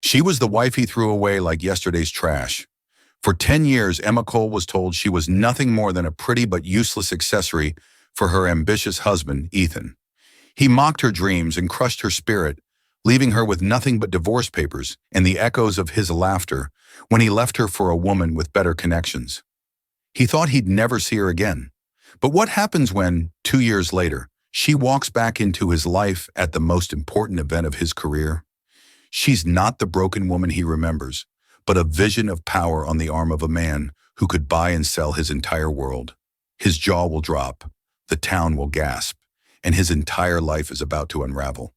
She was the wife he threw away like yesterday's trash. For 10 years, Emma Cole was told she was nothing more than a pretty but useless accessory for her ambitious husband, Ethan. He mocked her dreams and crushed her spirit, leaving her with nothing but divorce papers and the echoes of his laughter when he left her for a woman with better connections. He thought he'd never see her again. But what happens when, 2 years later, she walks back into his life at the most important event of his career? She's not the broken woman he remembers, but a vision of power on the arm of a man who could buy and sell his entire world. His jaw will drop, the town will gasp, and his entire life is about to unravel.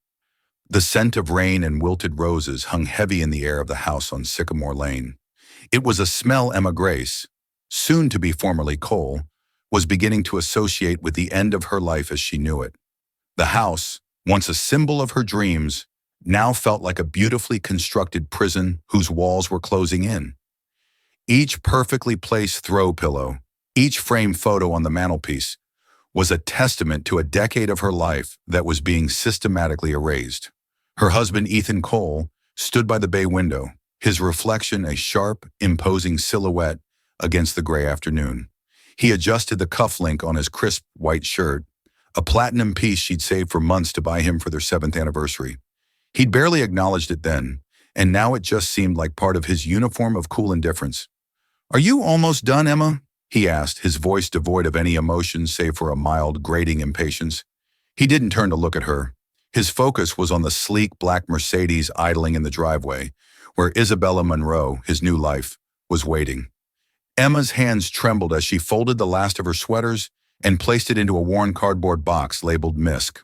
The scent of rain and wilted roses hung heavy in the air of the house on Sycamore Lane. It was a smell Emma Grace, soon to be formerly Cole, was beginning to associate with the end of her life as she knew it. The house, once a symbol of her dreams, now felt like a beautifully constructed prison whose walls were closing in. Each perfectly placed throw pillow, each framed photo on the mantelpiece, was a testament to a decade of her life that was being systematically erased. Her husband, Ethan Cole, stood by the bay window, his reflection a sharp, imposing silhouette against the gray afternoon. He adjusted the cufflink on his crisp white shirt, a platinum piece she'd saved for months to buy him for their 7th anniversary. He'd barely acknowledged it then, and now it just seemed like part of his uniform of cool indifference. "Are you almost done, Emma?" he asked, his voice devoid of any emotion save for a mild, grating impatience. He didn't turn to look at her. His focus was on the sleek black Mercedes idling in the driveway, where Isabella Monroe, his new life, was waiting. Emma's hands trembled as she folded the last of her sweaters and placed it into a worn cardboard box labeled Misk.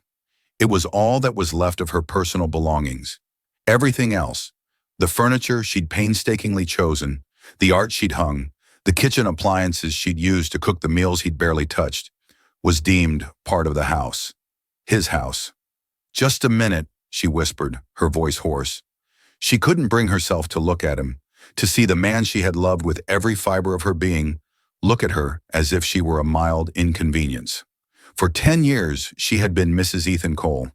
It was all that was left of her personal belongings. Everything else, the furniture she'd painstakingly chosen, the art she'd hung, the kitchen appliances she'd used to cook the meals he'd barely touched, was deemed part of the house. His house. "Just a minute," she whispered, her voice hoarse. She couldn't bring herself to look at him, to see the man she had loved with every fiber of her being look at her as if she were a mild inconvenience. For 10 years, she had been Mrs. Ethan Cole.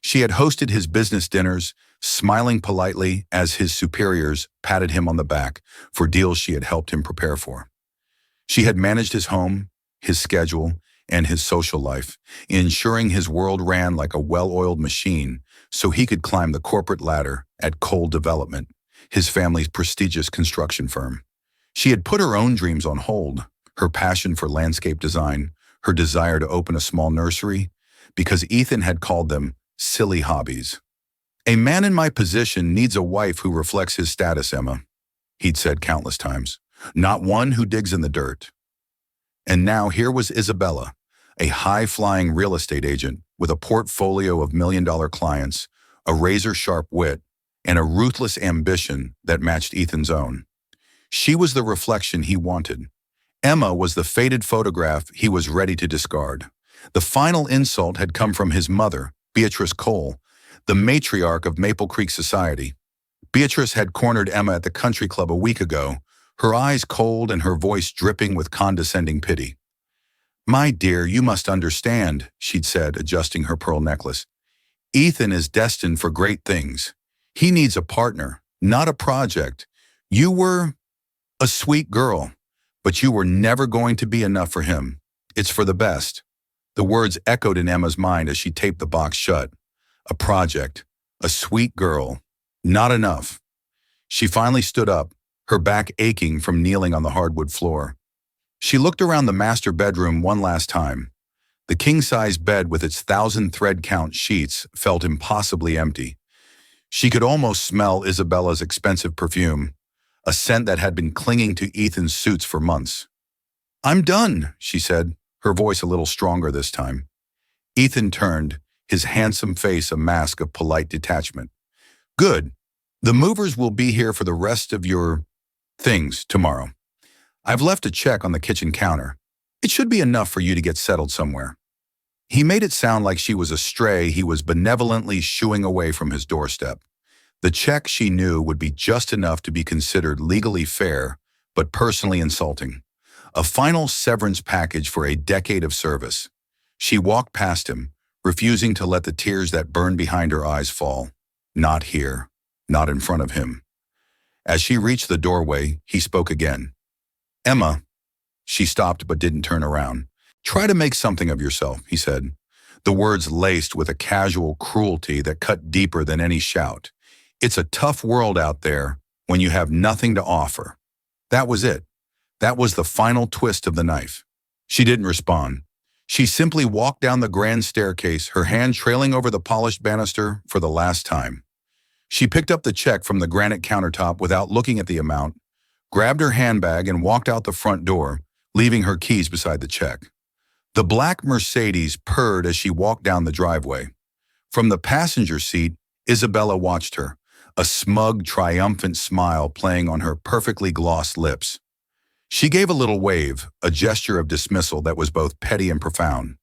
She had hosted his business dinners, smiling politely as his superiors patted him on the back for deals she had helped him prepare for. She had managed his home, his schedule, and his social life, ensuring his world ran like a well-oiled machine so he could climb the corporate ladder at Cole Development, his family's prestigious construction firm. She had put her own dreams on hold, her passion for landscape design, her desire to open a small nursery, because Ethan had called them silly hobbies. "A man in my position needs a wife who reflects his status, Emma," he'd said countless times, "not one who digs in the dirt." And now here was Isabella, a high-flying real estate agent with a portfolio of million-dollar clients, a razor-sharp wit, and a ruthless ambition that matched Ethan's own. She was the reflection he wanted. Emma was the faded photograph he was ready to discard. The final insult had come from his mother, Beatrice Cole, the matriarch of Maple Creek Society. Beatrice had cornered Emma at the country club a week ago, her eyes cold and her voice dripping with condescending pity. "My dear, you must understand," she'd said, adjusting her pearl necklace. "Ethan is destined for great things. He needs a partner, not a project. You were a sweet girl, but you were never going to be enough for him. It's for the best." The words echoed in Emma's mind as she taped the box shut. A project, a sweet girl, not enough. She finally stood up, her back aching from kneeling on the hardwood floor. She looked around the master bedroom one last time. The king-size bed with its 1,000-thread-count sheets felt impossibly empty. She could almost smell Isabella's expensive perfume, a scent that had been clinging to Ethan's suits for months. "I'm done," she said, her voice a little stronger this time. Ethan turned, his handsome face a mask of polite detachment. "Good. The movers will be here for the rest of your things tomorrow. I've left a check on the kitchen counter. It should be enough for you to get settled somewhere." He made it sound like she was a stray he was benevolently shooing away from his doorstep. The check, she knew, would be just enough to be considered legally fair, but personally insulting. A final severance package for a decade of service. She walked past him, refusing to let the tears that burned behind her eyes fall. Not here. Not in front of him. As she reached the doorway, he spoke again. Emma. She stopped but didn't turn around. Try to make something of yourself, he said, the words laced with a casual cruelty that cut deeper than any shout. It's a tough world out there when you have nothing to offer. That was it. That was the final twist of the knife. She didn't respond. She simply walked down the grand staircase, her hand trailing over the polished banister for the last time. She picked up the check from the granite countertop without looking at the amount, grabbed her handbag and walked out the front door, leaving her keys beside the check. The black Mercedes purred as she walked down the driveway. From the passenger seat, Isabella watched her, a smug, triumphant smile playing on her perfectly glossed lips. She gave a little wave, a gesture of dismissal that was both petty and profound.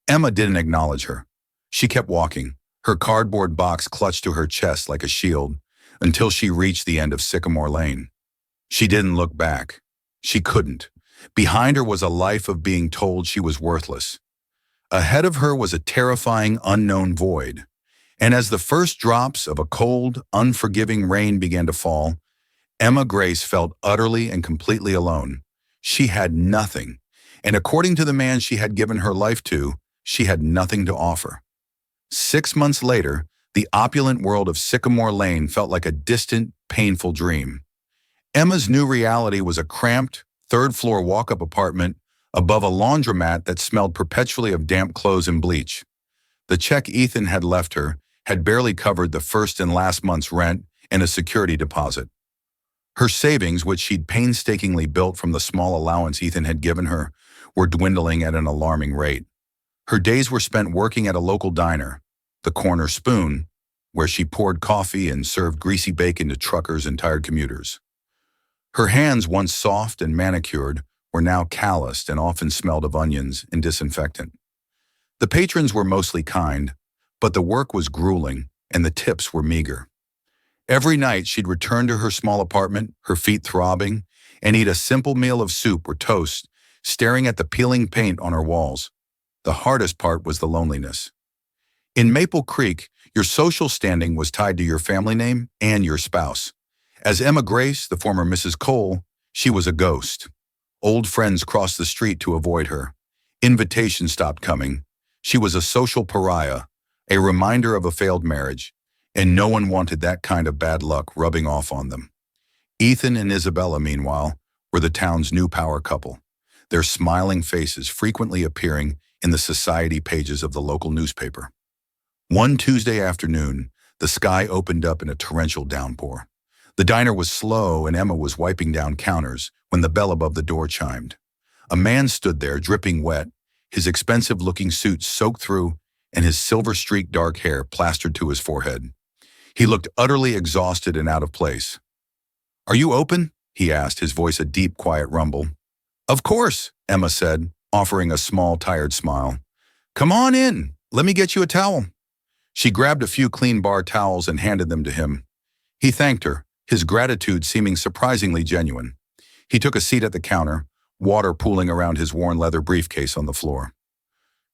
Emma didn't acknowledge her. She kept walking, her cardboard box clutched to her chest like a shield, until she reached the end of Sycamore Lane. She didn't look back. She couldn't. Behind her was a life of being told she was worthless. Ahead of her was a terrifying, unknown void. And as the first drops of a cold, unforgiving rain began to fall, Emma Grace felt utterly and completely alone. She had nothing, and according to the man she had given her life to, she had nothing to offer. 6 months later, the opulent world of Sycamore Lane felt like a distant, painful dream. Emma's new reality was a cramped, third-floor walk-up apartment above a laundromat that smelled perpetually of damp clothes and bleach. The check Ethan had left her had barely covered the first and last month's rent and a security deposit. Her savings, which she'd painstakingly built from the small allowance Ethan had given her, were dwindling at an alarming rate. Her days were spent working at a local diner, the Corner Spoon, where she poured coffee and served greasy bacon to truckers and tired commuters. Her hands, once soft and manicured, were now calloused and often smelled of onions and disinfectant. The patrons were mostly kind, but the work was grueling and the tips were meager. Every night she'd return to her small apartment, her feet throbbing, and eat a simple meal of soup or toast, staring at the peeling paint on her walls. The hardest part was the loneliness. In Maple Creek, your social standing was tied to your family name and your spouse. As Emma Grace, the former Mrs. Cole, she was a ghost. Old friends crossed the street to avoid her. Invitations stopped coming. She was a social pariah, a reminder of a failed marriage, and no one wanted that kind of bad luck rubbing off on them. Ethan and Isabella, meanwhile, were the town's new power couple, their smiling faces frequently appearing in the society pages of the local newspaper. One Tuesday afternoon, the sky opened up in a torrential downpour. The diner was slow and Emma was wiping down counters when the bell above the door chimed. A man stood there, dripping wet, his expensive-looking suit soaked through and his silver-streaked dark hair plastered to his forehead. He looked utterly exhausted and out of place. "Are you open?" he asked, his voice a deep, quiet rumble. "Of course," Emma said, offering a small, tired smile. "Come on in. Let me get you a towel." She grabbed a few clean bar towels and handed them to him. He thanked her, his gratitude seeming surprisingly genuine. He took a seat at the counter, water pooling around his worn leather briefcase on the floor.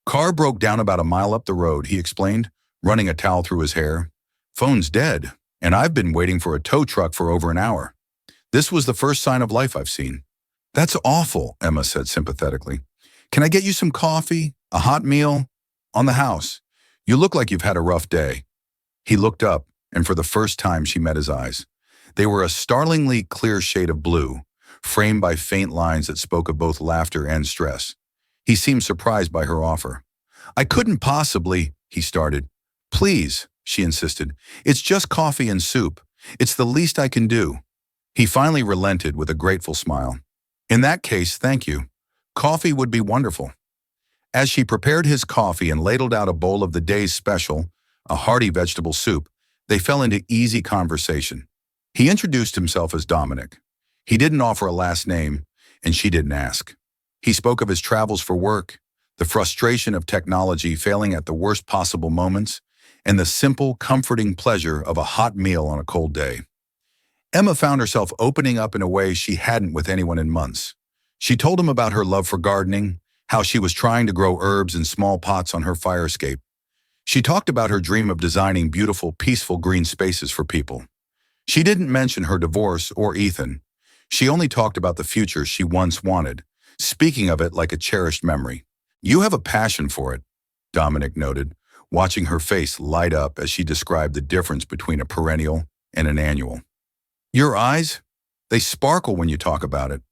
"Car broke down about a mile up the road," he explained, running a towel through his hair. "Phone's dead, and I've been waiting for a tow truck for over an hour. This was the first sign of life I've seen." "That's awful," Emma said sympathetically. "Can I get you some coffee? A hot meal? On the house. You look like you've had a rough day." He looked up, and for the first time she met his eyes. They were a startlingly clear shade of blue, framed by faint lines that spoke of both laughter and stress. He seemed surprised by her offer. "I couldn't possibly," he started. "Please," she insisted. "It's just coffee and soup. It's the least I can do." He finally relented with a grateful smile. "In that case, thank you. Coffee would be wonderful." As she prepared his coffee and ladled out a bowl of the day's special, a hearty vegetable soup, they fell into easy conversation. He introduced himself as Dominic. He didn't offer a last name, and she didn't ask. He spoke of his travels for work, the frustration of technology failing at the worst possible moments, and the simple, comforting pleasure of a hot meal on a cold day. Emma found herself opening up in a way she hadn't with anyone in months. She told him about her love for gardening, how she was trying to grow herbs in small pots on her fire escape. She talked about her dream of designing beautiful, peaceful green spaces for people. She didn't mention her divorce or Ethan. She only talked about the future she once wanted, speaking of it like a cherished memory. You have a passion for it, Dominic noted, watching her face light up as she described the difference between a perennial and an annual. Your eyes? They sparkle when you talk about it.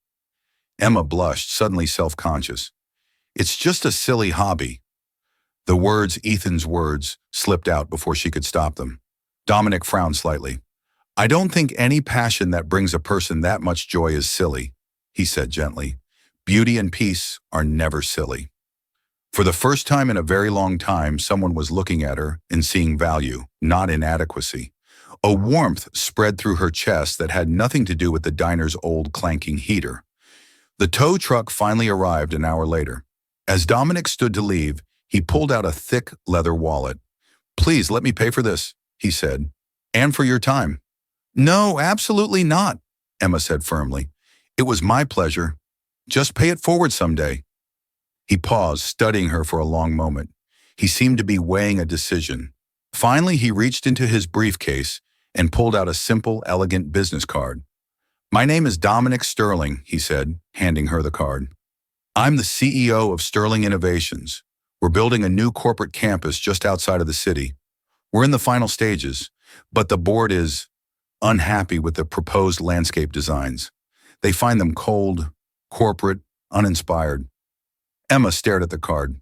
Emma blushed, suddenly self-conscious. It's just a silly hobby. Ethan's words, slipped out before she could stop them. Dominic frowned slightly. I don't think any passion that brings a person that much joy is silly, he said gently. Beauty and peace are never silly. For the first time in a very long time, someone was looking at her and seeing value, not inadequacy. A warmth spread through her chest that had nothing to do with the diner's old clanking heater. The tow truck finally arrived an hour later. As Dominic stood to leave, he pulled out a thick leather wallet. Please let me pay for this, he said, and for your time. No, absolutely not, Emma said firmly. It was my pleasure. Just pay it forward someday. He paused, studying her for a long moment. He seemed to be weighing a decision. Finally, he reached into his briefcase and pulled out a simple, elegant business card. My name is Dominic Sterling, he said, handing her the card. I'm the CEO of Sterling Innovations. We're building a new corporate campus just outside of the city. We're in the final stages, but the board is unhappy with the proposed landscape designs. They find them cold, corporate, uninspired. Emma stared at the card.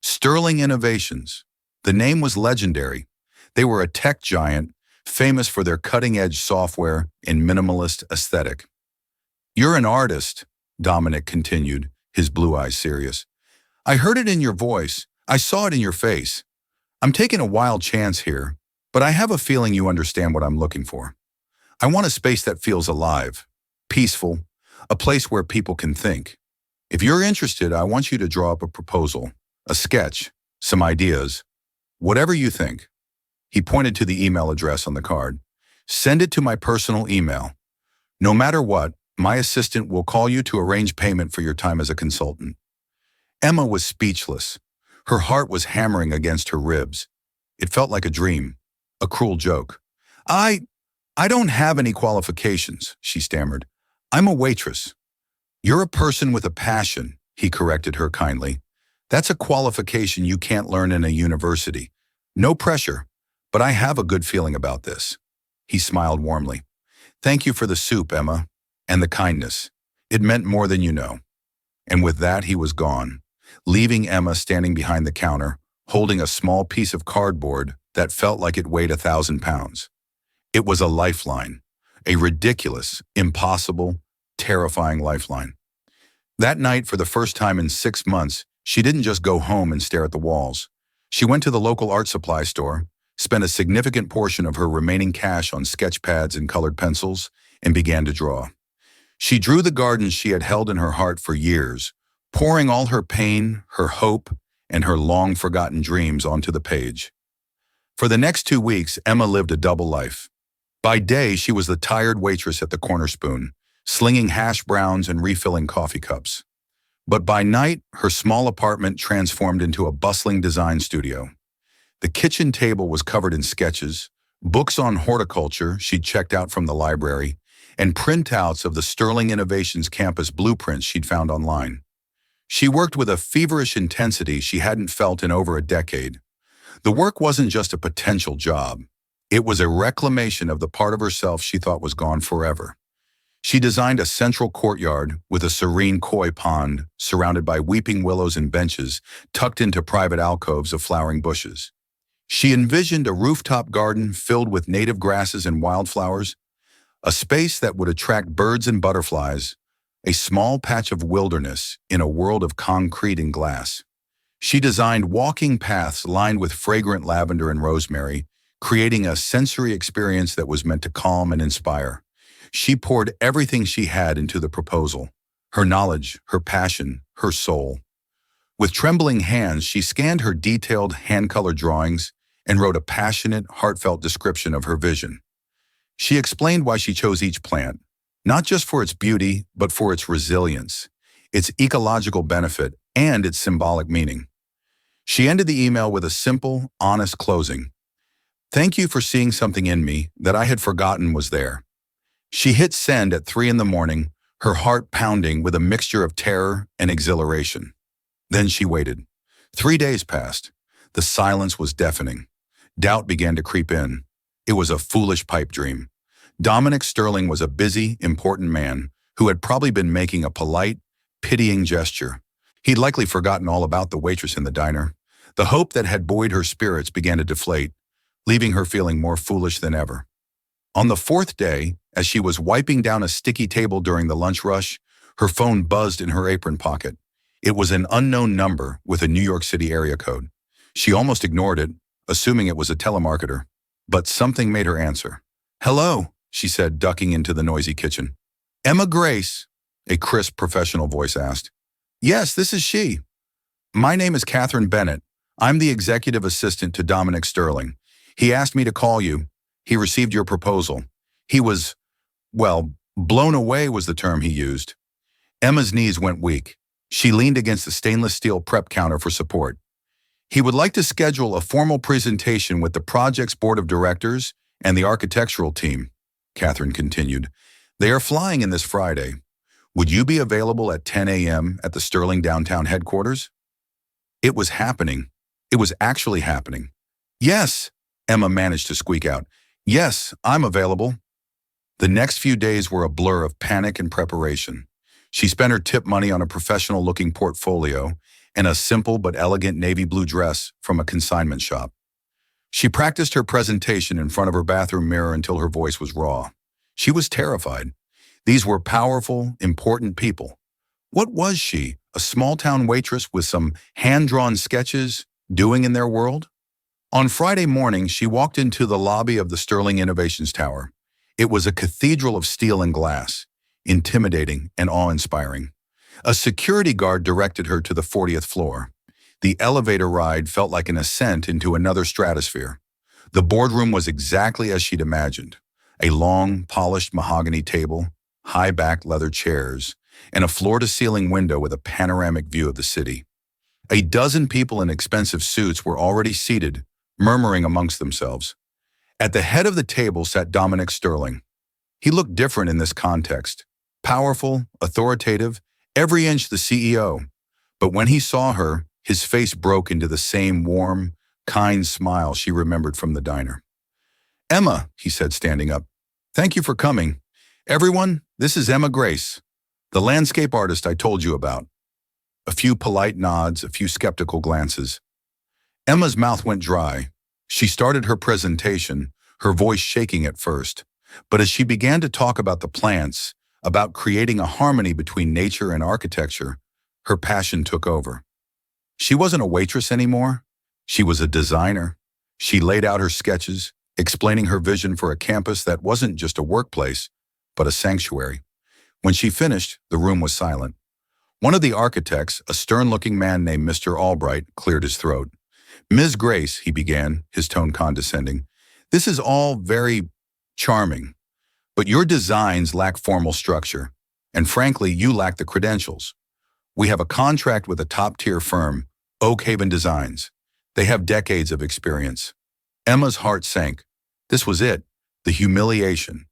Sterling Innovations. The name was legendary. They were a tech giant, famous for their cutting-edge software and minimalist aesthetic. You're an artist, Dominic continued, his blue eyes serious. I heard it in your voice. I saw it in your face. I'm taking a wild chance here, but I have a feeling you understand what I'm looking for. I want a space that feels alive, peaceful, a place where people can think. If you're interested, I want you to draw up a proposal, a sketch, some ideas, whatever you think. He pointed to the email address on the card. Send it to my personal email. No matter what, my assistant will call you to arrange payment for your time as a consultant. Emma was speechless. Her heart was hammering against her ribs. It felt like a dream, a cruel joke. I don't have any qualifications, she stammered. I'm a waitress. You're a person with a passion, he corrected her kindly. That's a qualification you can't learn in a university. No pressure, but I have a good feeling about this. He smiled warmly. Thank you for the soup, Emma, and the kindness. It meant more than you know. And with that, he was gone, leaving Emma standing behind the counter, holding a small piece of cardboard that felt like it weighed 1,000 pounds. It was a lifeline, a ridiculous, impossible, terrifying lifeline. That night, for the first time in 6 months, she didn't just go home and stare at the walls. She went to the local art supply store, spent a significant portion of her remaining cash on sketch pads and colored pencils, and began to draw. She drew the gardens she had held in her heart for years, pouring all her pain, her hope, and her long-forgotten dreams onto the page. For the next 2 weeks, Emma lived a double life. By day, she was the tired waitress at the Corner Spoon, slinging hash browns and refilling coffee cups. But by night, her small apartment transformed into a bustling design studio. The kitchen table was covered in sketches, books on horticulture she'd checked out from the library, and printouts of the Sterling Innovations campus blueprints she'd found online. She worked with a feverish intensity she hadn't felt in over a decade. The work wasn't just a potential job. It was a reclamation of the part of herself she thought was gone forever. She designed a central courtyard with a serene koi pond surrounded by weeping willows and benches tucked into private alcoves of flowering bushes. She envisioned a rooftop garden filled with native grasses and wildflowers, a space that would attract birds and butterflies, a small patch of wilderness in a world of concrete and glass. She designed walking paths lined with fragrant lavender and rosemary, creating a sensory experience that was meant to calm and inspire. She poured everything she had into the proposal, her knowledge, her passion, her soul. With trembling hands, she scanned her detailed hand-colored drawings and wrote a passionate, heartfelt description of her vision. She explained why she chose each plant, not just for its beauty, but for its resilience, its ecological benefit, and its symbolic meaning. She ended the email with a simple, honest closing. Thank you for seeing something in me that I had forgotten was there. She hit send at 3 in the morning, her heart pounding with a mixture of terror and exhilaration. Then she waited. 3 days passed. The silence was deafening. Doubt began to creep in. It was a foolish pipe dream. Dominic Sterling was a busy, important man who had probably been making a polite, pitying gesture. He'd likely forgotten all about the waitress in the diner. The hope that had buoyed her spirits began to deflate, leaving her feeling more foolish than ever. On the fourth day, as she was wiping down a sticky table during the lunch rush, her phone buzzed in her apron pocket. It was an unknown number with a New York City area code. She almost ignored it, assuming it was a telemarketer. But something made her answer. "Hello," she said, ducking into the noisy kitchen. "Emma Grace?" a crisp professional voice asked. "Yes, this is she." "My name is Catherine Bennett. I'm the executive assistant to Dominic Sterling. He asked me to call you. He received your proposal. He was, well, blown away was the term he used." Emma's knees went weak. She leaned against the stainless steel prep counter for support. "He would like to schedule a formal presentation with the project's board of directors and the architectural team," Catherine continued. "They are flying in this Friday. Would you be available at 10 a.m. at the Sterling downtown headquarters?" It was happening. It was actually happening. "Yes," Emma managed to squeak out. "Yes, I'm available." The next few days were a blur of panic and preparation. She spent her tip money on a professional-looking portfolio and a simple but elegant navy blue dress from a consignment shop. She practiced her presentation in front of her bathroom mirror until her voice was raw. She was terrified. These were powerful, important people. What was she, a small-town waitress with some hand-drawn sketches, doing in their world? On Friday morning, she walked into the lobby of the Sterling Innovations Tower. It was a cathedral of steel and glass, intimidating and awe-inspiring. A security guard directed her to the 40th floor. The elevator ride felt like an ascent into another stratosphere. The boardroom was exactly as she'd imagined. A long, polished mahogany table, high-backed leather chairs, and a floor-to-ceiling window with a panoramic view of the city. A dozen people in expensive suits were already seated, murmuring amongst themselves. At the head of the table sat Dominic Sterling. He looked different in this context. Powerful, authoritative, every inch the CEO. But when he saw her, his face broke into the same warm, kind smile she remembered from the diner. "Emma," he said, standing up. "Thank you for coming. Everyone, this is Emma Grace, the landscape artist I told you about." A few polite nods, a few skeptical glances. Emma's mouth went dry. She started her presentation, her voice shaking at first. But as she began to talk about the plants, about creating a harmony between nature and architecture, her passion took over. She wasn't a waitress anymore. She was a designer. She laid out her sketches, explaining her vision for a campus that wasn't just a workplace, but a sanctuary. When she finished, the room was silent. One of the architects, a stern-looking man named Mr. Albright, cleared his throat. "Ms. Grace," he began, his tone condescending, "this is all very charming, but your designs lack formal structure, and frankly, you lack the credentials. We have a contract with a top-tier firm, Oak Haven Designs. They have decades of experience." Emma's heart sank. This was it, the humiliation.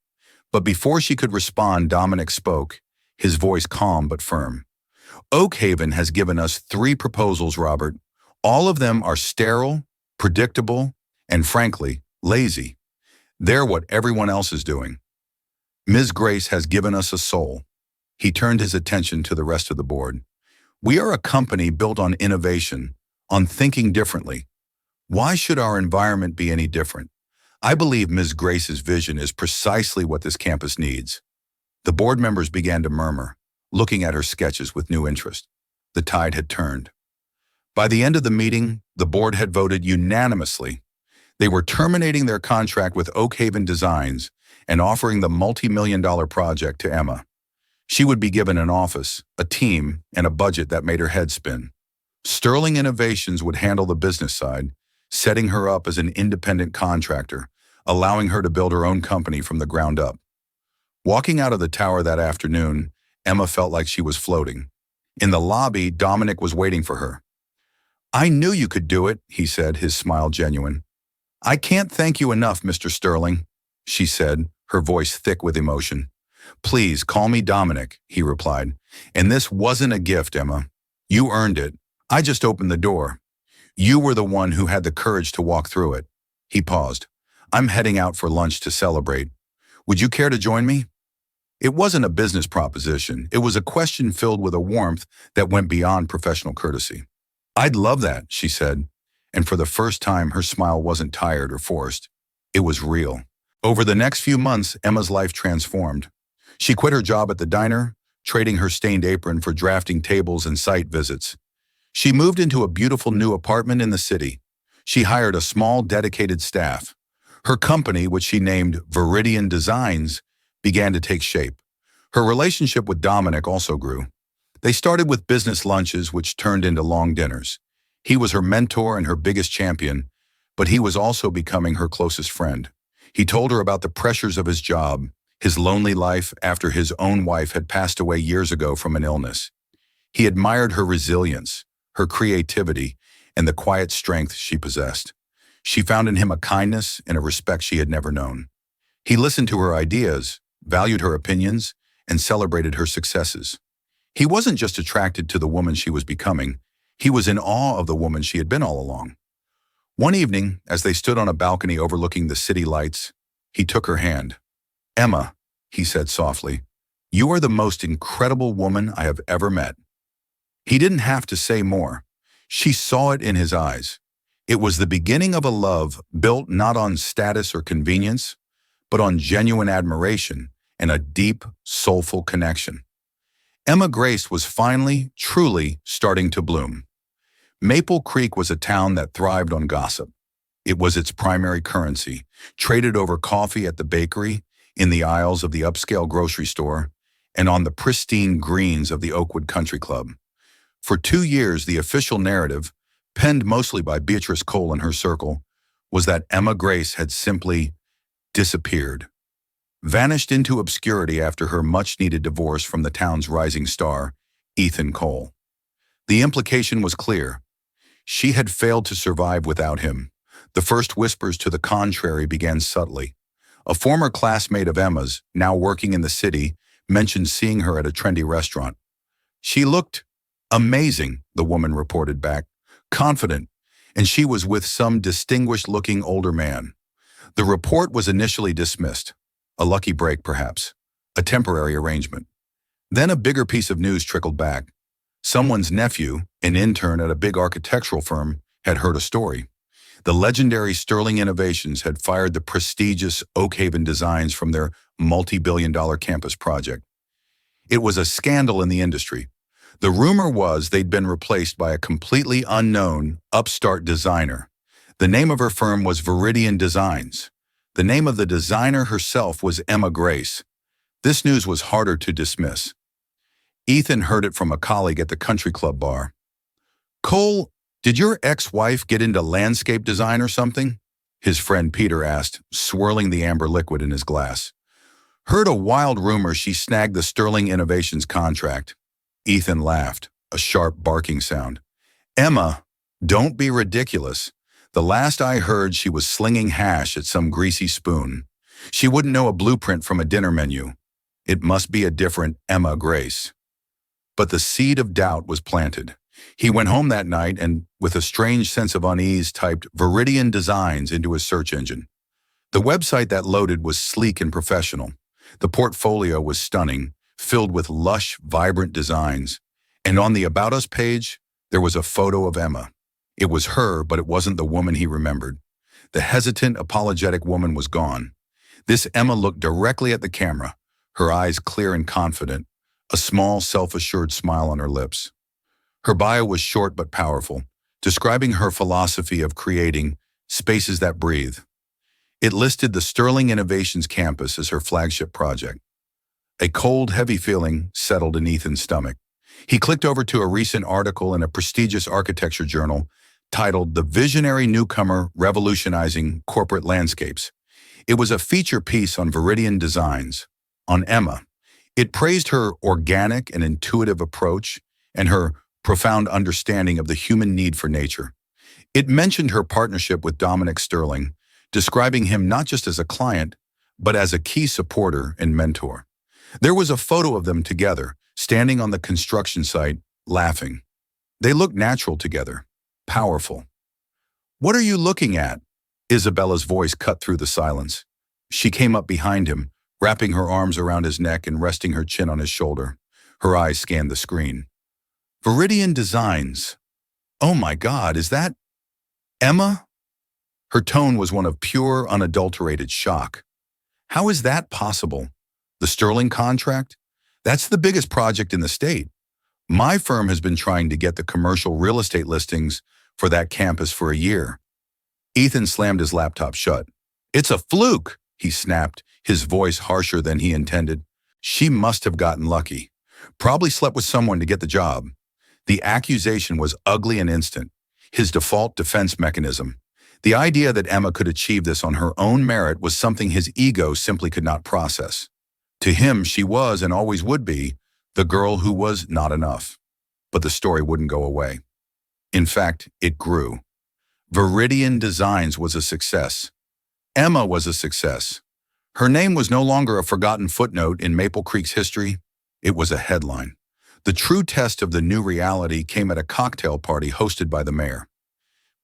But before she could respond, Dominic spoke, his voice calm but firm. "Oak Haven has given us 3 proposals, Robert. All of them are sterile, predictable, and frankly, lazy. They're what everyone else is doing. Ms. Grace has given us a soul." He turned his attention to the rest of the board. "We are a company built on innovation, on thinking differently. Why should our environment be any different? I believe Ms. Grace's vision is precisely what this campus needs." The board members began to murmur, looking at her sketches with new interest. The tide had turned. By the end of the meeting, the board had voted unanimously. They were terminating their contract with Oak Haven Designs and offering the multi-million-dollar project to Emma. She would be given an office, a team, and a budget that made her head spin. Sterling Innovations would handle the business side, setting her up as an independent contractor, allowing her to build her own company from the ground up. Walking out of the tower that afternoon, Emma felt like she was floating. In the lobby, Dominic was waiting for her. "I knew you could do it," he said, his smile genuine. "I can't thank you enough, Mr. Sterling," she said, her voice thick with emotion. "Please call me Dominic," he replied. "And this wasn't a gift, Emma. You earned it. I just opened the door. You were the one who had the courage to walk through it." He paused. "I'm heading out for lunch to celebrate. Would you care to join me?" It wasn't a business proposition. It was a question filled with a warmth that went beyond professional courtesy. "I'd love that," she said, and for the first time her smile wasn't tired or forced. It was real. Over the next few months, Emma's life transformed. She quit her job at the diner, trading her stained apron for drafting tables and site visits. She moved into a beautiful new apartment in the city. She hired a small, dedicated staff. Her company, which she named Viridian Designs, began to take shape. Her relationship with Dominic also grew. They started with business lunches, which turned into long dinners. He was her mentor and her biggest champion, but he was also becoming her closest friend. He told her about the pressures of his job, his lonely life after his own wife had passed away years ago from an illness. He admired her resilience, her creativity, and the quiet strength she possessed. She found in him a kindness and a respect she had never known. He listened to her ideas, valued her opinions, and celebrated her successes. He wasn't just attracted to the woman she was becoming, he was in awe of the woman she had been all along. One evening, as they stood on a balcony overlooking the city lights, he took her hand. "Emma," he said softly, "you are the most incredible woman I have ever met." He didn't have to say more. She saw it in his eyes. It was the beginning of a love built not on status or convenience, but on genuine admiration and a deep, soulful connection. Emma Grace was finally, truly starting to bloom. Maple Creek was a town that thrived on gossip. It was its primary currency, traded over coffee at the bakery, in the aisles of the upscale grocery store, and on the pristine greens of the Oakwood Country Club. For 2 years, the official narrative, penned mostly by Beatrice Cole and her circle, was that Emma Grace had simply disappeared, vanished into obscurity after her much-needed divorce from the town's rising star, Ethan Cole. The implication was clear. She had failed to survive without him. The first whispers to the contrary began subtly. A former classmate of Emma's, now working in the city, mentioned seeing her at a trendy restaurant. "She looked amazing," the woman reported back, "confident, and she was with some distinguished-looking older man." The report was initially dismissed. A lucky break, perhaps. A temporary arrangement. Then a bigger piece of news trickled back. Someone's nephew, an intern at a big architectural firm, had heard a story. The legendary Sterling Innovations had fired the prestigious Oakhaven Designs from their multi-billion-dollar campus project. It was a scandal in the industry. The rumor was they'd been replaced by a completely unknown, upstart designer. The name of her firm was Viridian Designs. The name of the designer herself was Emma Grace. This news was harder to dismiss. Ethan heard it from a colleague at the country club bar. "Cole, did your ex-wife get into landscape design or something?" his friend Peter asked, swirling the amber liquid in his glass. "Heard a wild rumor she snagged the Sterling Innovations contract." Ethan laughed, a sharp barking sound. "Emma, don't be ridiculous. The last I heard, she was slinging hash at some greasy spoon. She wouldn't know a blueprint from a dinner menu. It must be a different Emma Grace." But the seed of doubt was planted. He went home that night and, with a strange sense of unease, typed Viridian Designs into his search engine. The website that loaded was sleek and professional. The portfolio was stunning, filled with lush, vibrant designs. And on the About Us page, there was a photo of Emma. It was her, but it wasn't the woman he remembered. The hesitant, apologetic woman was gone. This Emma looked directly at the camera, her eyes clear and confident, a small, self-assured smile on her lips. Her bio was short but powerful, describing her philosophy of creating spaces that breathe. It listed the Sterling Innovations campus as her flagship project. A cold, heavy feeling settled in Ethan's stomach. He clicked over to a recent article in a prestigious architecture journal titled "The Visionary Newcomer Revolutionizing Corporate Landscapes." It was a feature piece on Viridian Designs, on Emma. It praised her organic and intuitive approach and her profound understanding of the human need for nature. It mentioned her partnership with Dominic Sterling, describing him not just as a client, but as a key supporter and mentor. There was a photo of them together, standing on the construction site, laughing. They looked natural together, powerful. "What are you looking at?" Isabella's voice cut through the silence. She came up behind him, wrapping her arms around his neck and resting her chin on his shoulder. Her eyes scanned the screen. "Viridian Designs. Oh my God, is that Emma?" Her tone was one of pure, unadulterated shock. "How is that possible? The Sterling contract? That's the biggest project in the state. My firm has been trying to get the commercial real estate listings for that campus for a year." Ethan slammed his laptop shut. "It's a fluke," he snapped, his voice harsher than he intended. "She must have gotten lucky. Probably slept with someone to get the job." The accusation was ugly and instant, his default defense mechanism. The idea that Emma could achieve this on her own merit was something his ego simply could not process. To him, she was, and always would be, the girl who was not enough. But the story wouldn't go away. In fact, it grew. Viridian Designs was a success. Emma was a success. Her name was no longer a forgotten footnote in Maple Creek's history. It was a headline. The true test of the new reality came at a cocktail party hosted by the mayor.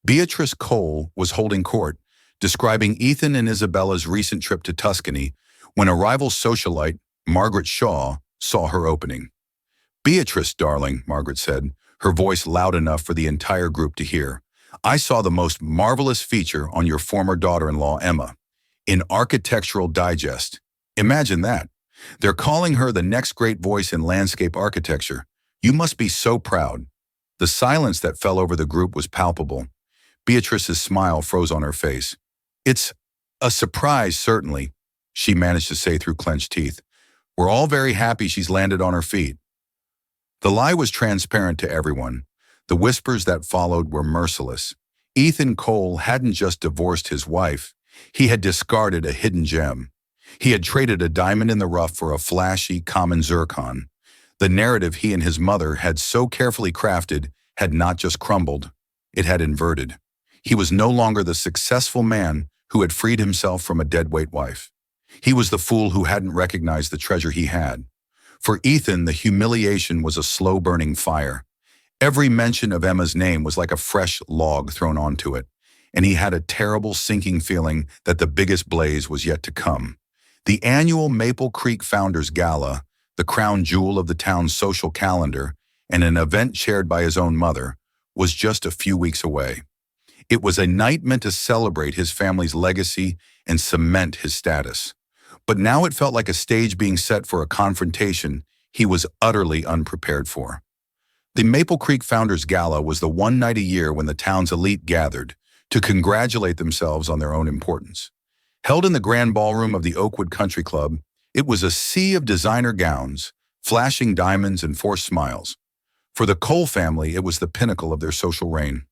Beatrice Cole was holding court, describing Ethan and Isabella's recent trip to Tuscany when a rival socialite, Margaret Shaw, saw her opening. "Beatrice, darling," Margaret said, her voice loud enough for the entire group to hear, "I saw the most marvelous feature on your former daughter-in-law, Emma, in Architectural Digest. Imagine that. They're calling her the next great voice in landscape architecture. You must be so proud." The silence that fell over the group was palpable. Beatrice's smile froze on her face. "It's a surprise, certainly," she managed to say through clenched teeth. "We're all very happy she's landed on her feet." The lie was transparent to everyone. The whispers that followed were merciless. Ethan Cole hadn't just divorced his wife. He had discarded a hidden gem. He had traded a diamond in the rough for a flashy, common zircon. The narrative he and his mother had so carefully crafted had not just crumbled, it had inverted. He was no longer the successful man who had freed himself from a deadweight wife. He was the fool who hadn't recognized the treasure he had. For Ethan, the humiliation was a slow-burning fire. Every mention of Emma's name was like a fresh log thrown onto it, and he had a terrible sinking feeling that the biggest blaze was yet to come. The annual Maple Creek Founders Gala, the crown jewel of the town's social calendar, and an event chaired by his own mother, was just a few weeks away. It was a night meant to celebrate his family's legacy and cement his status. But now it felt like a stage being set for a confrontation he was utterly unprepared for. The Maple Creek Founders Gala was the one night a year when the town's elite gathered to congratulate themselves on their own importance. Held in the grand ballroom of the Oakwood Country Club, it was a sea of designer gowns, flashing diamonds and forced smiles. For the Cole family, it was the pinnacle of their social reign.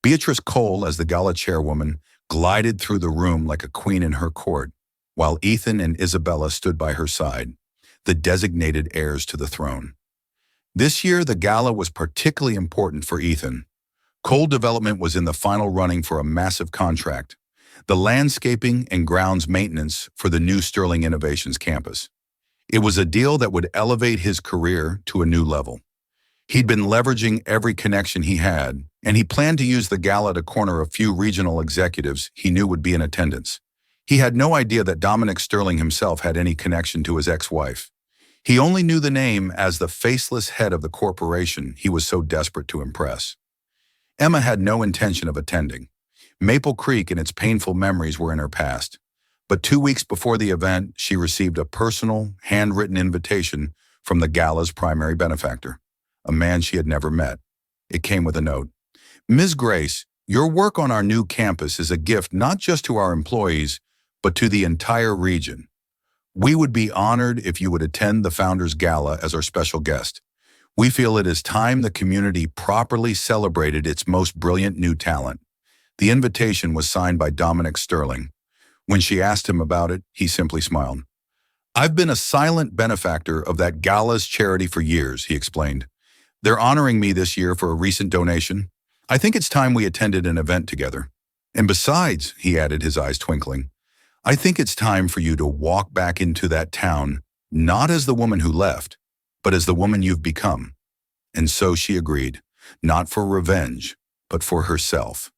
Beatrice Cole, as the gala chairwoman, glided through the room like a queen in her court, while Ethan and Isabella stood by her side, the designated heirs to the throne. This year, the gala was particularly important for Ethan. Cole Development was in the final running for a massive contract, the landscaping and grounds maintenance for the new Sterling Innovations campus. It was a deal that would elevate his career to a new level. He'd been leveraging every connection he had, and he planned to use the gala to corner a few regional executives he knew would be in attendance. He had no idea that Dominic Sterling himself had any connection to his ex-wife. He only knew the name as the faceless head of the corporation he was so desperate to impress. Emma had no intention of attending. Maple Creek and its painful memories were in her past. But 2 weeks before the event, she received a personal, handwritten invitation from the gala's primary benefactor, a man she had never met. It came with a note. "Ms. Grace, your work on our new campus is a gift not just to our employees, but to the entire region. We would be honored if you would attend the Founders Gala as our special guest. We feel it is time the community properly celebrated its most brilliant new talent." The invitation was signed by Dominic Sterling. When she asked him about it, he simply smiled. "I've been a silent benefactor of that gala's charity for years," he explained. "They're honoring me this year for a recent donation. I think it's time we attended an event together." And besides, he added, his eyes twinkling, I think it's time for you to walk back into that town, not as the woman who left, but as the woman you've become. And so she agreed, not for revenge, but for herself.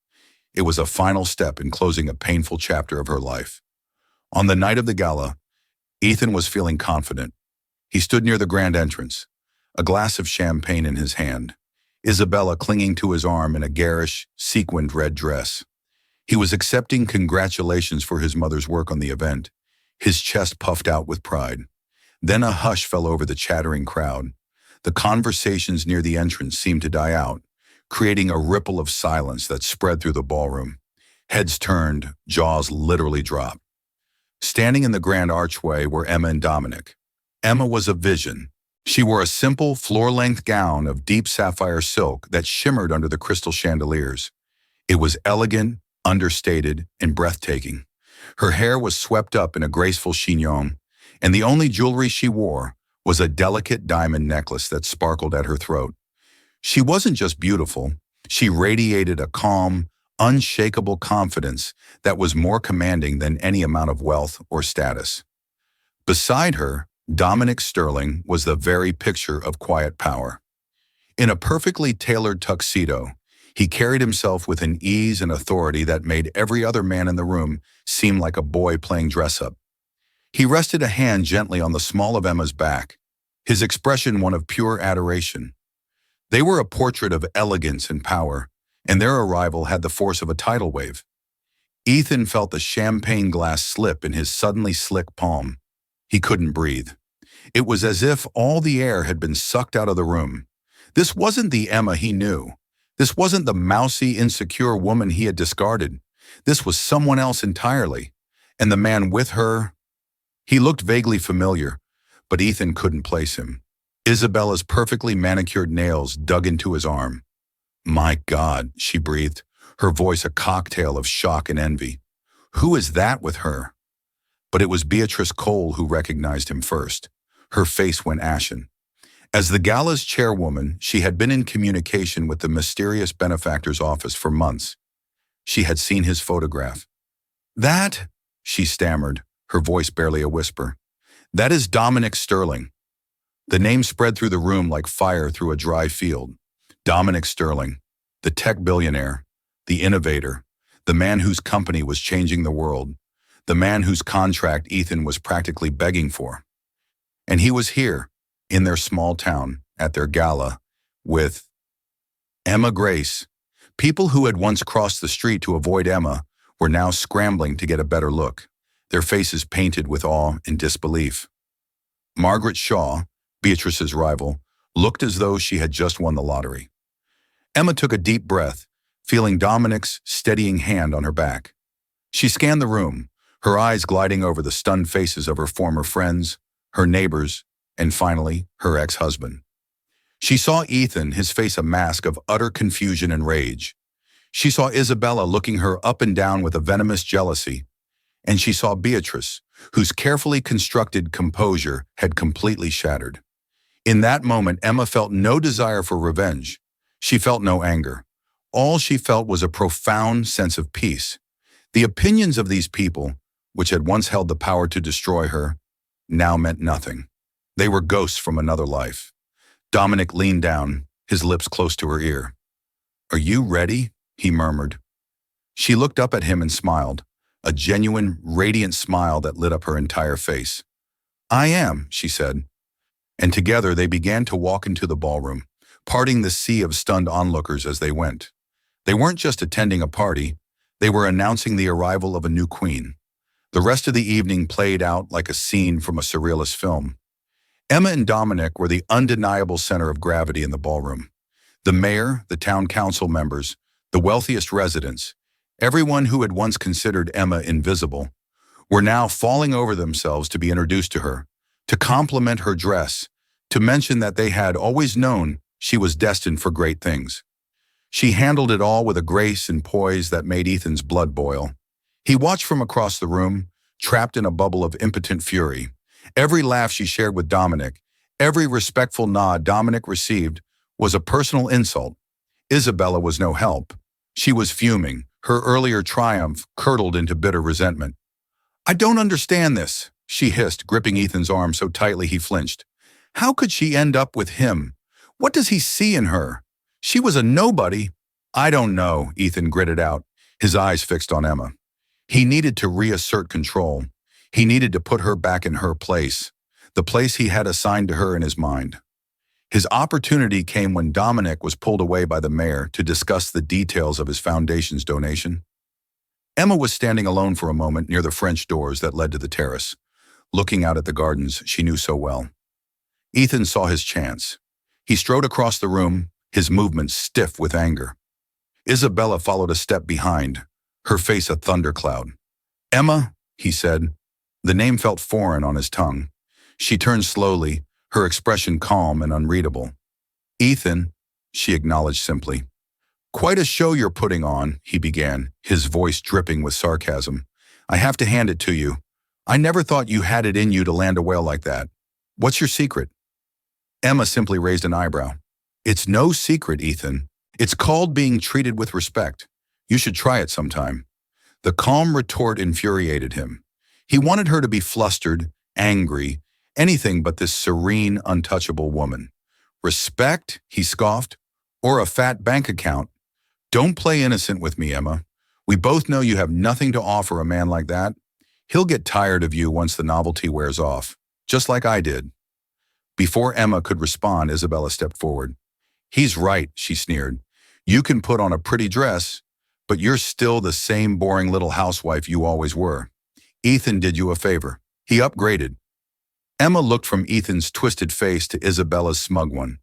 It was a final step in closing a painful chapter of her life. On the night of the gala, Ethan was feeling confident. He stood near the grand entrance, a glass of champagne in his hand, Isabella clinging to his arm in a garish, sequined red dress. He was accepting congratulations for his mother's work on the event, his chest puffed out with pride. Then a hush fell over the chattering crowd. The conversations near the entrance seemed to die out, creating a ripple of silence that spread through the ballroom. Heads turned, jaws literally dropped. Standing in the grand archway were Emma and Dominic. Emma was a vision. She wore a simple, floor-length gown of deep sapphire silk that shimmered under the crystal chandeliers. It was elegant, understated, and breathtaking. Her hair was swept up in a graceful chignon, and the only jewelry she wore was a delicate diamond necklace that sparkled at her throat. She wasn't just beautiful, she radiated a calm, unshakable confidence that was more commanding than any amount of wealth or status. Beside her, Dominic Sterling was the very picture of quiet power. In a perfectly tailored tuxedo, he carried himself with an ease and authority that made every other man in the room seem like a boy playing dress-up. He rested a hand gently on the small of Emma's back, his expression one of pure adoration. They were a portrait of elegance and power, and their arrival had the force of a tidal wave. Ethan felt the champagne glass slip in his suddenly slick palm. He couldn't breathe. It was as if all the air had been sucked out of the room. This wasn't the Emma he knew. This wasn't the mousy, insecure woman he had discarded. This was someone else entirely. And the man with her, he looked vaguely familiar, but Ethan couldn't place him. Isabella's perfectly manicured nails dug into his arm. My God, she breathed, her voice a cocktail of shock and envy. Who is that with her? But it was Beatrice Cole who recognized him first. Her face went ashen. As the gala's chairwoman, she had been in communication with the mysterious benefactor's office for months. She had seen his photograph. That, she stammered, her voice barely a whisper. That is Dominic Sterling. The name spread through the room like fire through a dry field. Dominic Sterling, the tech billionaire, the innovator, the man whose company was changing the world, the man whose contract Ethan was practically begging for. And he was here, in their small town, at their gala, with Emma Grace. People who had once crossed the street to avoid Emma were now scrambling to get a better look, their faces painted with awe and disbelief. Margaret Shaw, Beatrice's rival, looked as though she had just won the lottery. Emma took a deep breath, feeling Dominic's steadying hand on her back. She scanned the room, her eyes gliding over the stunned faces of her former friends, her neighbors, and finally, her ex-husband. She saw Ethan, his face a mask of utter confusion and rage. She saw Isabella looking her up and down with a venomous jealousy. And she saw Beatrice, whose carefully constructed composure had completely shattered. In that moment, Emma felt no desire for revenge. She felt no anger. All she felt was a profound sense of peace. The opinions of these people, which had once held the power to destroy her, now meant nothing. They were ghosts from another life. Dominic leaned down, his lips close to her ear. "Are you ready?" he murmured. She looked up at him and smiled, a genuine, radiant smile that lit up her entire face. "I am," she said. And together they began to walk into the ballroom, parting the sea of stunned onlookers as they went. They weren't just attending a party, they were announcing the arrival of a new queen. The rest of the evening played out like a scene from a surrealist film. Emma and Dominic were the undeniable center of gravity in the ballroom. The mayor, the town council members, the wealthiest residents, everyone who had once considered Emma invisible, were now falling over themselves to be introduced to her, to compliment her dress, to mention that they had always known she was destined for great things. She handled it all with a grace and poise that made Ethan's blood boil. He watched from across the room, trapped in a bubble of impotent fury. Every laugh she shared with Dominic, every respectful nod Dominic received was a personal insult. Isabella was no help. She was fuming, Her earlier triumph curdled into bitter resentment. "I don't understand this," she hissed, gripping Ethan's arm so tightly he flinched. "How could she end up with him? What does he see in her? She was a nobody." "I don't know," Ethan gritted out, his eyes fixed on Emma. He needed to reassert control. He needed to put her back in her place, the place he had assigned to her in his mind. His opportunity came when Dominic was pulled away by the mayor to discuss the details of his foundation's donation. Emma was standing alone for a moment near the French doors that led to the terrace, looking out at the gardens she knew so well. Ethan saw his chance. He strode across the room, his movements stiff with anger. Isabella followed a step behind, her face a thundercloud. "Emma," he said. The name felt foreign on his tongue. She turned slowly, her expression calm and unreadable. "Ethan," she acknowledged simply. "Quite a show you're putting on," he began, his voice dripping with sarcasm. "I have to hand it to you. I never thought you had it in you to land a whale like that. What's your secret?" Emma simply raised an eyebrow. "It's no secret, Ethan. It's called being treated with respect. You should try it sometime." The calm retort infuriated him. He wanted her to be flustered, angry, anything but this serene, untouchable woman. "Respect?" he scoffed. "Or a fat bank account? Don't play innocent with me, Emma. We both know you have nothing to offer a man like that. He'll get tired of you once the novelty wears off, just like I did." Before Emma could respond, Isabella stepped forward. "He's right," she sneered. "You can put on a pretty dress, but you're still the same boring little housewife you always were. Ethan did you a favor. He upgraded." Emma looked from Ethan's twisted face to Isabella's smug one.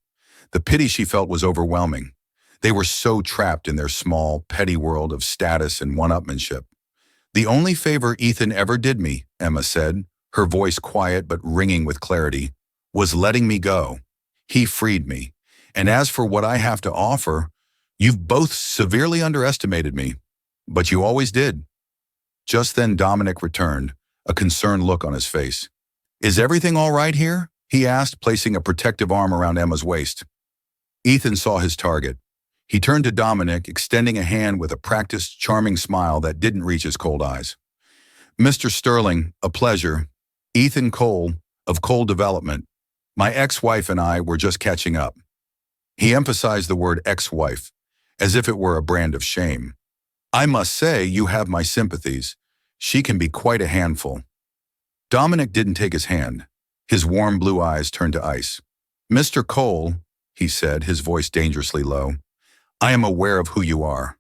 The pity she felt was overwhelming. They were so trapped in their small, petty world of status and one-upmanship. "The only favor Ethan ever did me," Emma said, her voice quiet but ringing with clarity, "was letting me go. He freed me. And as for what I have to offer, you've both severely underestimated me. But you always did." Just then Dominic returned, a concerned look on his face. "Is everything all right here?" he asked, placing a protective arm around Emma's waist. Ethan saw his target. He turned to Dominic, extending a hand with a practiced, charming smile that didn't reach his cold eyes. "Mr. Sterling, a pleasure. Ethan Cole, of Cole Development. My ex-wife and I were just catching up." He emphasized the word ex-wife, as if it were a brand of shame. "I must say you have my sympathies. She can be quite a handful." Dominic didn't take his hand. His warm blue eyes turned to ice. "Mr. Cole," he said, his voice dangerously low, "I am aware of who you are,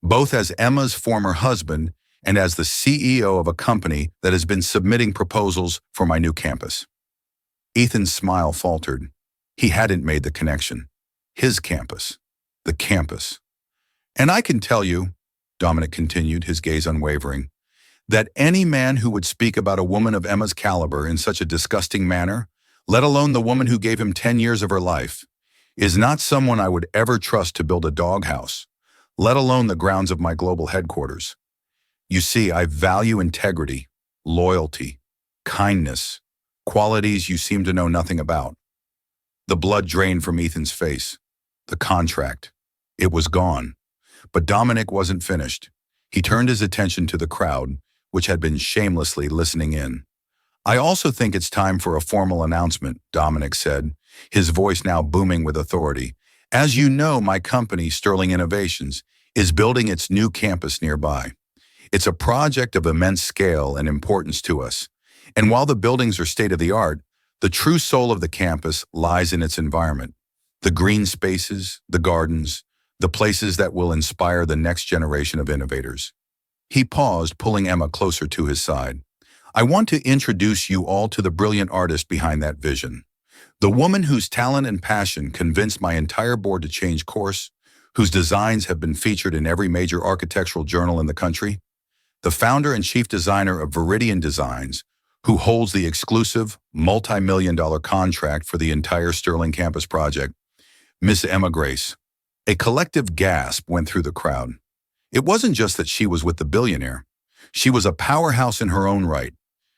both as Emma's former husband and as the CEO of a company that has been submitting proposals for my new campus." Ethan's smile faltered. He hadn't made the connection. His campus. The campus. "And I can tell you," Dominic continued, his gaze unwavering, "that any man who would speak about a woman of Emma's caliber in such a disgusting manner, let alone the woman who gave him 10 years of her life, is not someone I would ever trust to build a doghouse, let alone the grounds of my global headquarters. You see, I value integrity, loyalty, kindness, qualities you seem to know nothing about." The blood drained from Ethan's face. The contract. It was gone. But Dominic wasn't finished. He turned his attention to the crowd, which had been shamelessly listening in. "I also think it's time for a formal announcement," Dominic said, his voice now booming with authority. "As you know, my company, Sterling Innovations, is building its new campus nearby. It's a project of immense scale and importance to us. And while the buildings are state-of-the-art, the true soul of the campus lies in its environment. The green spaces, the gardens, the places that will inspire the next generation of innovators." He paused, pulling Emma closer to his side. "I want to introduce you all to the brilliant artist behind that vision. The woman whose talent and passion convinced my entire board to change course, whose designs have been featured in every major architectural journal in the country. The founder and chief designer of Viridian Designs, who holds the exclusive, multi-million-dollar contract for the entire Sterling campus project, Miss Emma Grace." A collective gasp went through the crowd. It wasn't just that she was with the billionaire. She was a powerhouse in her own right.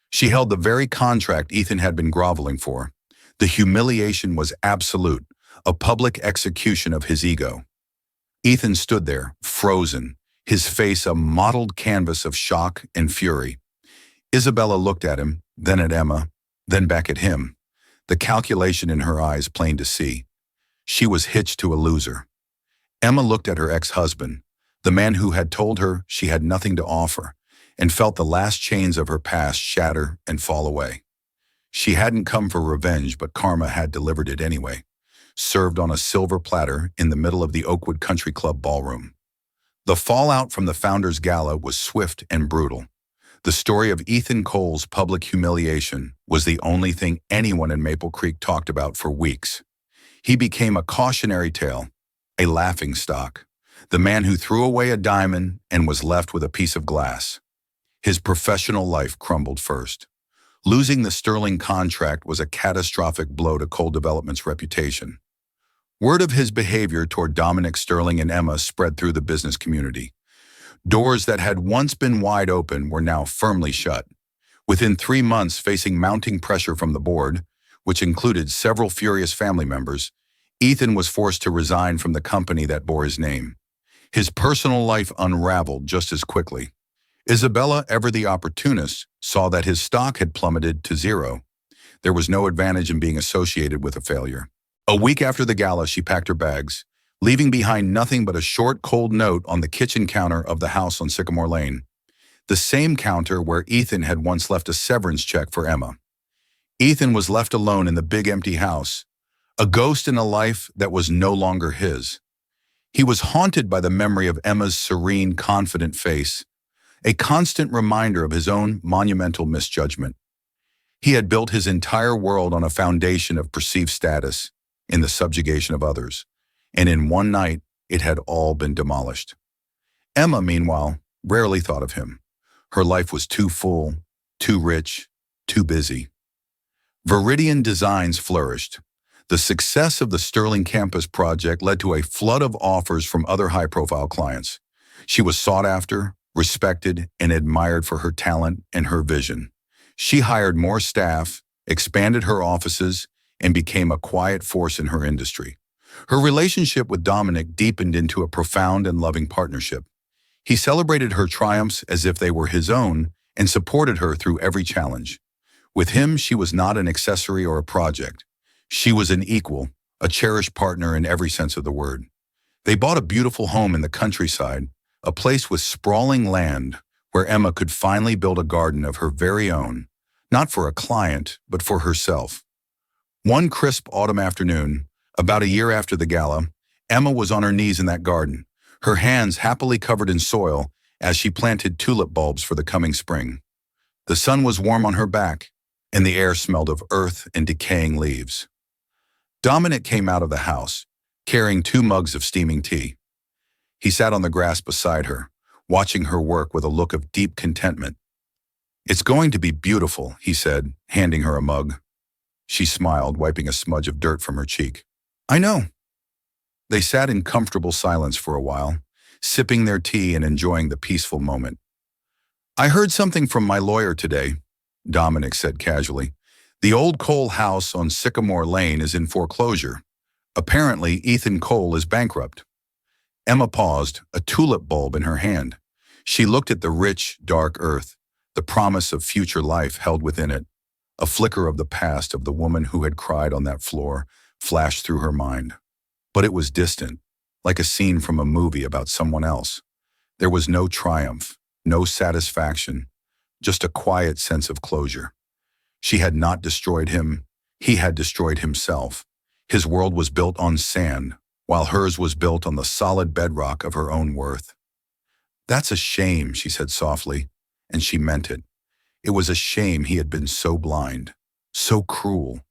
She held the very contract Ethan had been groveling for. The humiliation was absolute, a public execution of his ego. Ethan stood there, frozen, his face a mottled canvas of shock and fury. Isabella looked at him, then at Emma, then back at him, the calculation in her eyes plain to see. She was hitched to a loser. Emma looked at her ex-husband, the man who had told her she had nothing to offer, and felt the last chains of her past shatter and fall away. She hadn't come for revenge, but karma had delivered it anyway, served on a silver platter in the middle of the Oakwood Country Club ballroom. The fallout from the Founders Gala was swift and brutal. The story of Ethan Cole's public humiliation was the only thing anyone in Maple Creek talked about for weeks. He became a cautionary tale, a laughingstock, the man who threw away a diamond and was left with a piece of glass. His professional life crumbled first. Losing the Sterling contract was a catastrophic blow to Cole Development's reputation. Word of his behavior toward Dominic Sterling and Emma spread through the business community. Doors that had once been wide open were now firmly shut. Within 3 months, facing mounting pressure from the board, which included several furious family members, Ethan was forced to resign from the company that bore his name. His personal life unraveled just as quickly. Isabella, ever the opportunist, saw that his stock had plummeted to zero. There was no advantage in being associated with a failure. A week after the gala, she packed her bags, leaving behind nothing but a short, cold note on the kitchen counter of the house on Sycamore Lane, the same counter where Ethan had once left a severance check for Emma. Ethan was left alone in the big empty house, a ghost in a life that was no longer his. He was haunted by the memory of Emma's serene, confident face, a constant reminder of his own monumental misjudgment. He had built his entire world on a foundation of perceived status in the subjugation of others, and in one night it had all been demolished. Emma, meanwhile, rarely thought of him. Her life was too full, too rich, too busy. Viridian Designs flourished. The success of the Sterling campus project led to a flood of offers from other high-profile clients. She was sought after, respected, and admired for her talent and her vision. She hired more staff, expanded her offices, and became a quiet force in her industry. Her relationship with Dominic deepened into a profound and loving partnership. He celebrated her triumphs as if they were his own and supported her through every challenge. With him, she was not an accessory or a project. She was an equal, a cherished partner in every sense of the word. They bought a beautiful home in the countryside, a place with sprawling land where Emma could finally build a garden of her very own, not for a client, but for herself. One crisp autumn afternoon, about a year after the gala, Emma was on her knees in that garden, her hands happily covered in soil as she planted tulip bulbs for the coming spring. The sun was warm on her back, and the air smelled of earth and decaying leaves. Dominic came out of the house, carrying 2 mugs of steaming tea. He sat on the grass beside her, watching her work with a look of deep contentment. "It's going to be beautiful," he said, handing her a mug. She smiled, wiping a smudge of dirt from her cheek. "I know." They sat in comfortable silence for a while, sipping their tea and enjoying the peaceful moment. "I heard something from my lawyer today," Dominic said casually. "The old Cole house on Sycamore Lane is in foreclosure. Apparently, Ethan Cole is bankrupt." Emma paused, a tulip bulb in her hand. She looked at the rich, dark earth, the promise of future life held within it. A flicker of the past of the woman who had cried on that floor flashed through her mind. But it was distant, like a scene from a movie about someone else. There was no triumph, no satisfaction, just a quiet sense of closure. She had not destroyed him, he had destroyed himself. His world was built on sand, while hers was built on the solid bedrock of her own worth. "That's a shame," she said softly, and she meant it. It was a shame he had been so blind, so cruel.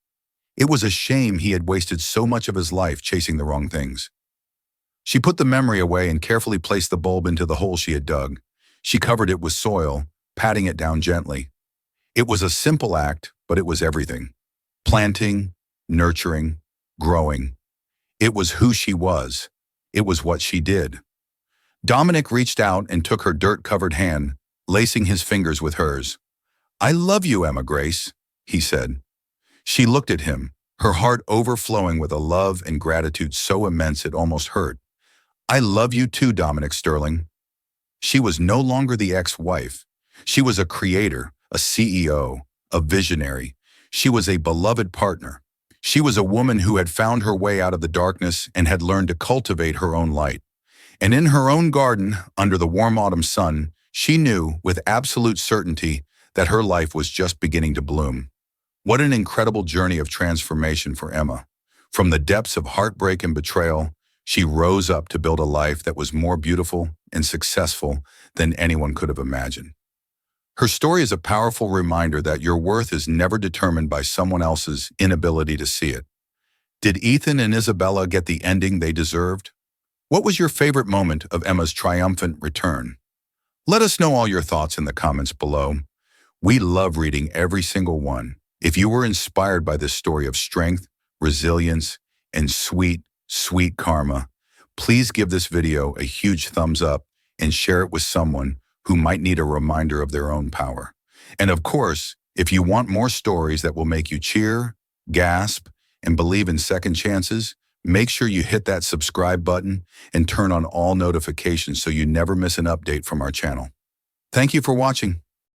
It was a shame he had wasted so much of his life chasing the wrong things. She put the memory away and carefully placed the bulb into the hole she had dug. She covered it with soil, patting it down gently. It was a simple act, but it was everything. Planting, nurturing, growing. It was who she was. It was what she did. Dominic reached out and took her dirt-covered hand, lacing his fingers with hers. "I love you, Emma Grace," he said. She looked at him, her heart overflowing with a love and gratitude so immense it almost hurt. "I love you too, Dominic Sterling." She was no longer the ex-wife. She was a creator, a CEO, a visionary. She was a beloved partner. She was a woman who had found her way out of the darkness and had learned to cultivate her own light. And in her own garden, under the warm autumn sun, she knew with absolute certainty that her life was just beginning to bloom. What an incredible journey of transformation for Emma. From the depths of heartbreak and betrayal, she rose up to build a life that was more beautiful and successful than anyone could have imagined. Her story is a powerful reminder that your worth is never determined by someone else's inability to see it. Did Ethan and Isabella get the ending they deserved? What was your favorite moment of Emma's triumphant return? Let us know all your thoughts in the comments below. We love reading every single one. If you were inspired by this story of strength, resilience, and sweet, sweet karma, please give this video a huge thumbs up and share it with someone who might need a reminder of their own power. And of course, if you want more stories that will make you cheer, gasp, and believe in second chances, make sure you hit that subscribe button and turn on all notifications so you never miss an update from our channel. Thank you for watching.